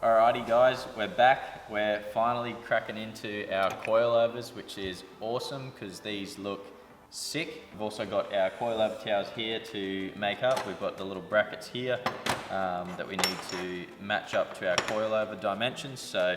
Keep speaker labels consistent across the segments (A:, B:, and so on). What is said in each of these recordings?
A: Alrighty guys, we're back. We're finally cracking into our coilovers, which is awesome because these look sick. We've also got our coilover towers here to make up. We've got the little brackets here that we need to match up to our coilover dimensions. So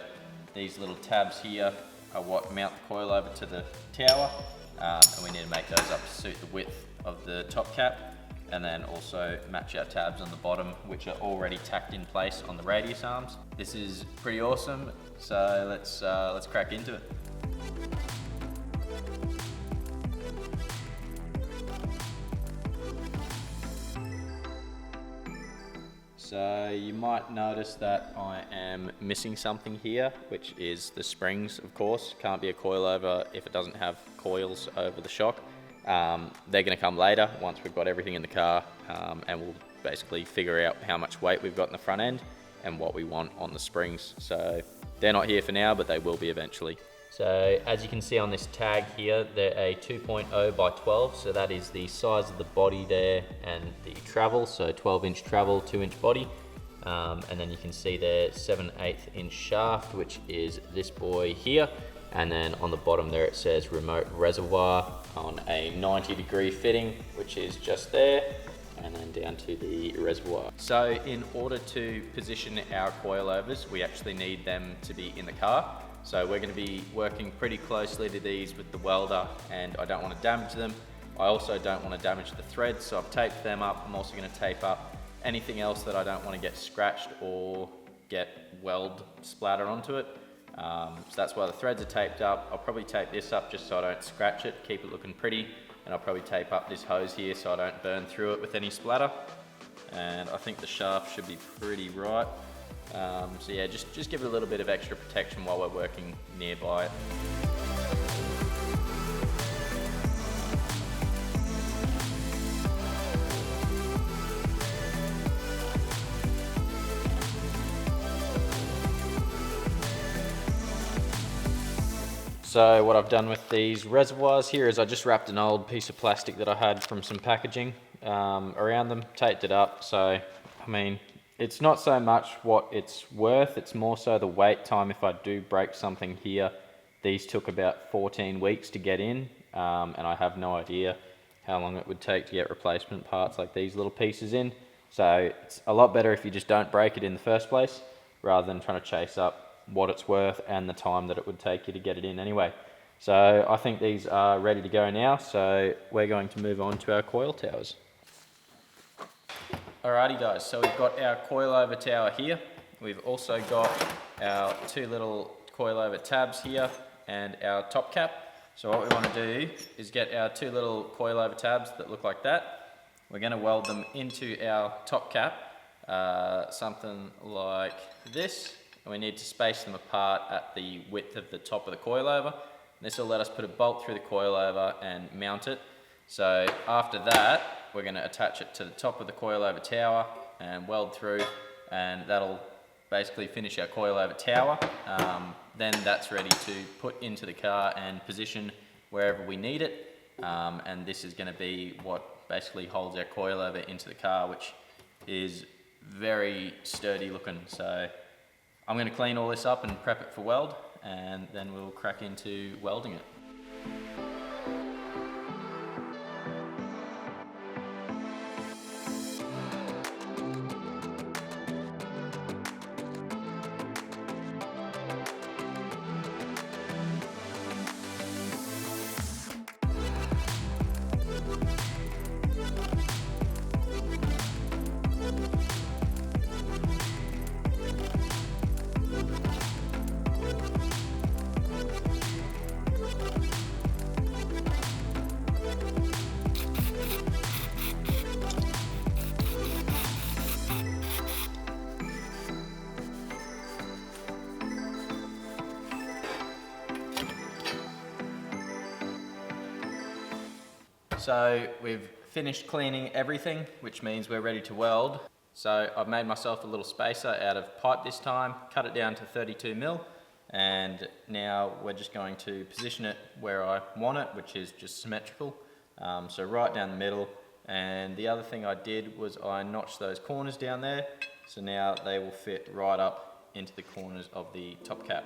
A: these little tabs here are what mount the coilover to the tower, and we need to make those up to suit the width of the top cap, and then also match our tabs on the bottom, which are already tacked in place on the radius arms. This is pretty awesome, so let's crack into it. So you might notice that I am missing something here, which is the springs, of course. Can't be a coilover if it doesn't have coils over the shock. They're going to come later once we've got everything in the car, and we'll basically figure out how much weight we've got in the front end and what we want on the springs. So they're not here for now, but they will be eventually. So as you can see on this tag here, they're a 2.0 by 12, so that is the size of the body there and the travel, so 12-inch travel, 2-inch body. And then you can see their 7/8 inch shaft, which is this boy here. And then on the bottom there it says remote reservoir on a 90-degree fitting, which is just there, and then down to the reservoir. So in order to position our coilovers, we actually need them to be in the car. So we're going to be working pretty closely to these with the welder, and I don't want to damage them. I also don't want to damage the threads, so I've taped them up. I'm also going to tape up anything else that I don't want to get scratched or get weld splattered onto it. So that's why the threads are taped up. I'll probably tape this up just so I don't scratch it, keep it looking pretty, and I'll probably tape up this hose here so I don't burn through it with any splatter. And I think the shaft should be pretty right. So yeah, just give it a little bit of extra protection while we're working nearby it. So what I've done with these reservoirs here is I just wrapped an old piece of plastic that I had from some packaging around them, taped it up. So, I mean, it's not so much what it's worth, it's more so the wait time if I do break something here. These took about 14 weeks to get in, and I have no idea how long it would take to get replacement parts like these little pieces in. So it's a lot better if you just don't break it in the first place, rather than trying to chase up what it's worth and the time that it would take you to get it in anyway. So I think these are ready to go now, so we're going to move on to our coil towers. Alrighty guys, so we've got our coilover tower here. We've also got our two little coilover tabs here and our top cap. So what we want to do is get our two little coilover tabs that look like that. We're going to weld them into our top cap, something like this. And we need to space them apart at the width of the top of the coilover. This will let us put a bolt through the coilover and mount it. So after that, we're going to attach it to the top of the coilover tower and weld through, and that'll basically finish our coilover tower. Then that's ready to put into the car and position wherever we need it. And this is going to be what basically holds our coilover into the car, which is very sturdy looking. So I'm going to clean all this up and prep it for weld, and then we'll crack into welding it. So we've finished cleaning everything, which means we're ready to weld. So I've made myself a little spacer out of pipe this time, cut it down to 32 mil, and now we're just going to position it where I want it, which is just symmetrical. So right down the middle. And the other thing I did was I notched those corners down there, so now they will fit right up into the corners of the top cap.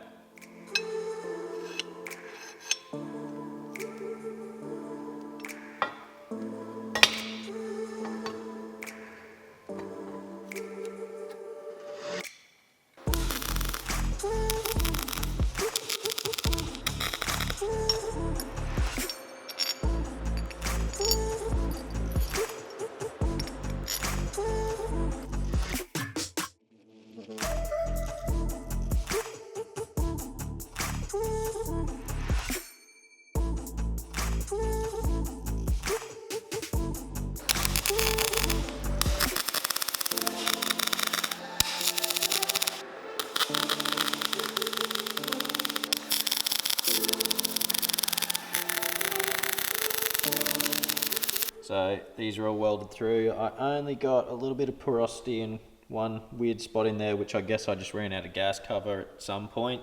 A: So these are all welded through. I only got a little bit of porosity in one weird spot in there, which I guess I just ran out of gas cover at some point.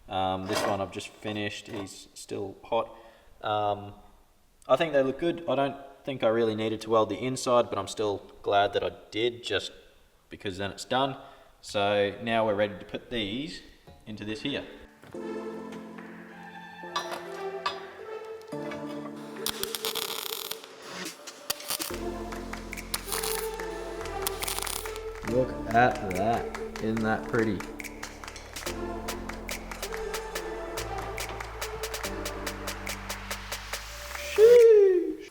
A: This one I've just finished, he's still hot. I think they look good. I don't think I really needed to weld the inside, but I'm still glad that I did, just because then it's done. So now we're ready to put these into this here. Look at that, isn't that pretty? Sheesh.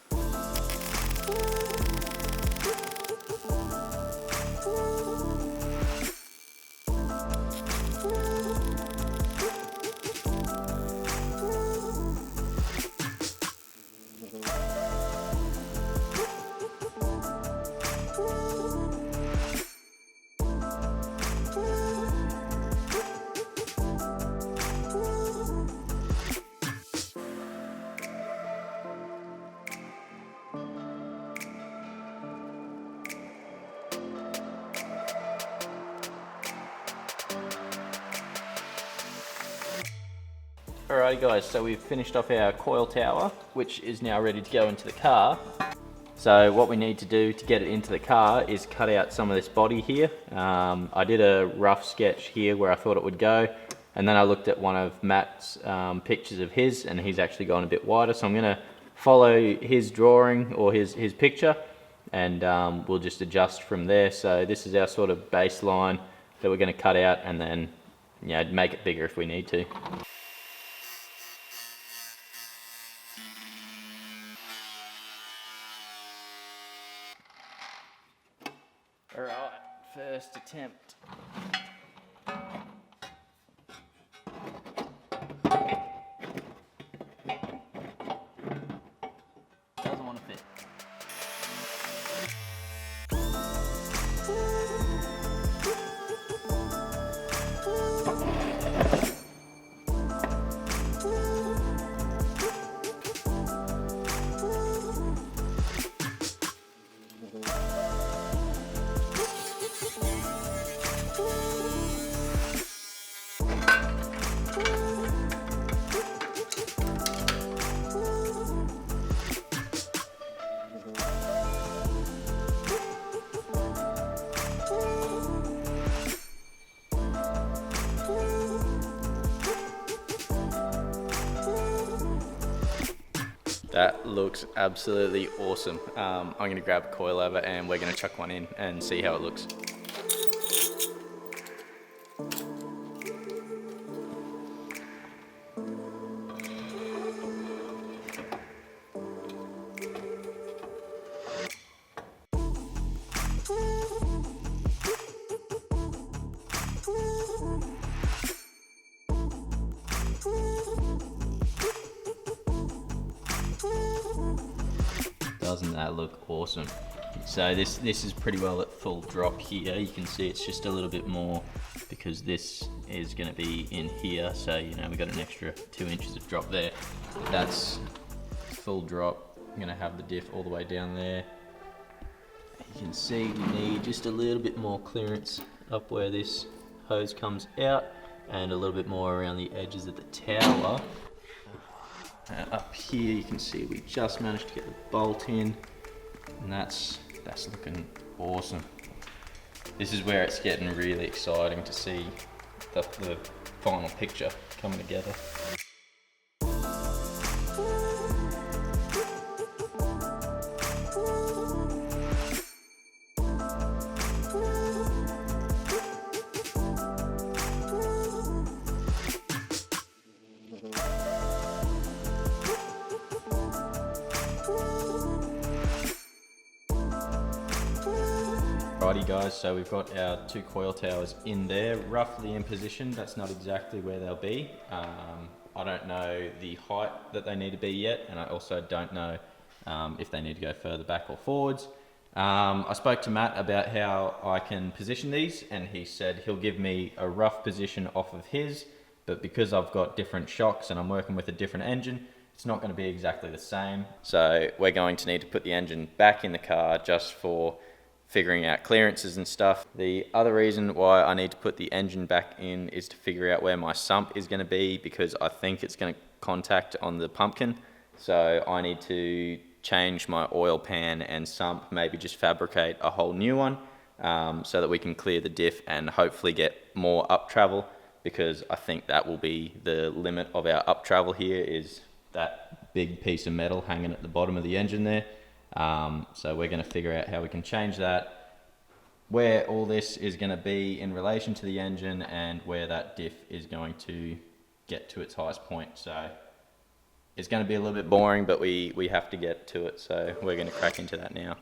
A: Alrighty guys, so we've finished off our coil tower, which is now ready to go into the car. So what we need to do to get it into the car is cut out some of this body here. I did a rough sketch here where I thought it would go, and then I looked at one of Matt's pictures of his, and he's actually gone a bit wider, so I'm going to follow his drawing or his picture, and we'll just adjust from there. So this is our sort of baseline that we're going to cut out, and then make it bigger if we need to. Alright, first attempt. Doesn't want to fit. That looks absolutely awesome. I'm going to grab a coilover and we're going to chuck one in and see how it looks. Doesn't that look awesome? So this is pretty well at full drop here. You can see it's just a little bit more because this is going to be in here. So we got an extra 2 inches of drop there. That's full drop. I'm going to have the diff all the way down there. You can see we need just a little bit more clearance up where this hose comes out, and a little bit more around the edges of the tower. Up here you can see we just managed to get the bolt in, and that's looking awesome. This is where it's getting really exciting to see the final picture coming together. Alrighty guys, so we've got our 2 coil towers in there, roughly in position. That's not exactly where they'll be. I don't know the height that they need to be yet, and I also don't know if they need to go further back or forwards. I spoke to Matt about how I can position these, and he said he'll give me a rough position off of his, but because I've got different shocks and I'm working with a different engine, it's not going to be exactly the same. So we're going to need to put the engine back in the car just for figuring out clearances and stuff. The other reason why I need to put the engine back in is to figure out where my sump is going to be, because I think it's going to contact on the pumpkin. So I need to change my oil pan and sump, maybe just fabricate a whole new one, so that we can clear the diff and hopefully get more up travel, because I think that will be the limit of our up travel here, is that big piece of metal hanging at the bottom of the engine there. So we're going to figure out how we can change that, where all this is going to be in relation to the engine, and where that diff is going to get to its highest point. So it's going to be a little bit boring, but we have to get to it, so we're going to crack into that now.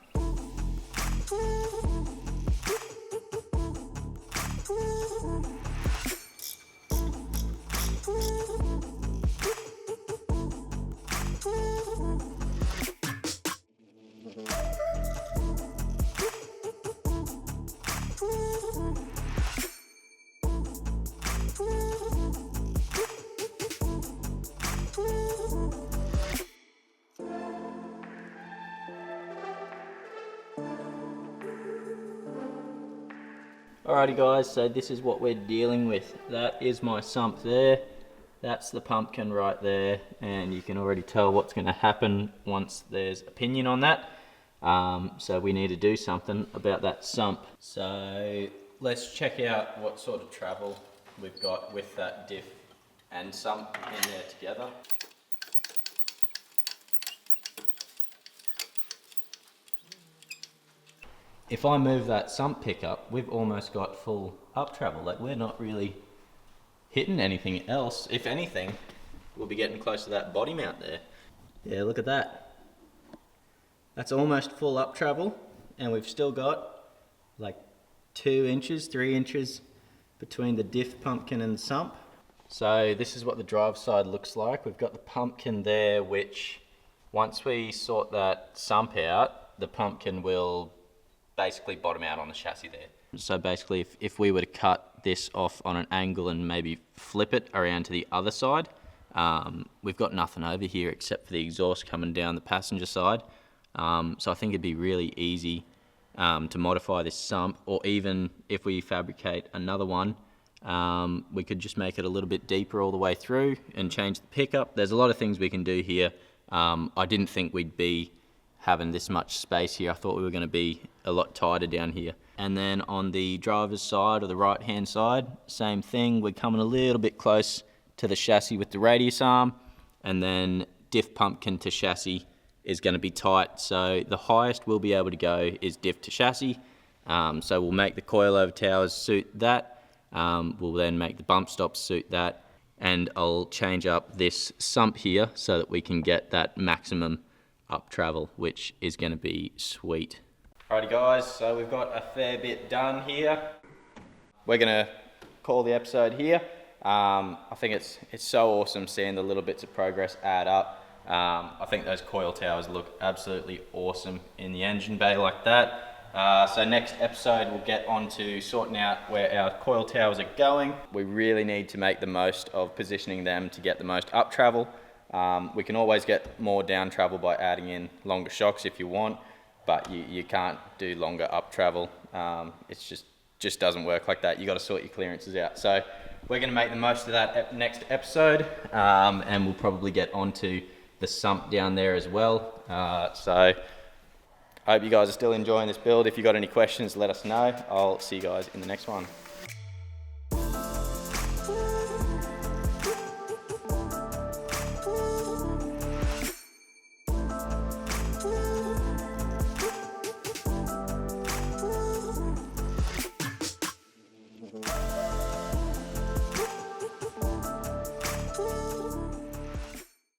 A: Alrighty guys, so this is what we're dealing with. That is my sump there, that's the pumpkin right there, and you can already tell what's going to happen once there's a pinion on that. So we need to do something about that sump. So let's check out what sort of travel we've got with that diff and sump in there together. If I move that sump pickup, we've almost got full up travel. Like, we're not really hitting anything else. If anything, we'll be getting close to that body mount there. Yeah, look at that. That's almost full up travel, and we've still got like 2 inches, 3 inches between the diff pumpkin and the sump. So this is what the drive side looks like. We've got the pumpkin there, which once we sort that sump out, the pumpkin will basically bottom out on the chassis there. So basically, if we were to cut this off on an angle and maybe flip it around to the other side, we've got nothing over here except for the exhaust coming down the passenger side. So I think it'd be really easy to modify this sump, or even if we fabricate another one, we could just make it a little bit deeper all the way through and change the pickup. There's a lot of things we can do here. I didn't think we'd be having this much space here. I thought we were going to be a lot tighter down here. And then on the driver's side, or the right hand side, same thing. We're coming a little bit close to the chassis with the radius arm, and then diff pumpkin to chassis is going to be tight. So the highest we'll be able to go is diff to chassis. So we'll make the coilover towers suit that. We'll then make the bump stops suit that, and I'll change up this sump here so that we can get that maximum up travel, which is going to be sweet. Alrighty guys, so we've got a fair bit done here. We're going to call the episode here. I think it's so awesome seeing the little bits of progress add up. I think those coil towers look absolutely awesome in the engine bay like that. So next episode we'll get on to sorting out where our coil towers are going. We really need to make the most of positioning them to get the most up travel. We can always get more down travel by adding in longer shocks if you want, but you can't do longer up travel. It's just doesn't work like that. You got to sort your clearances out. So we're going to make the most of that next episode, and we'll probably get onto the sump down there as well. So I hope you guys are still enjoying this build. If you got any questions, let us know. I'll see you guys in the next one. it.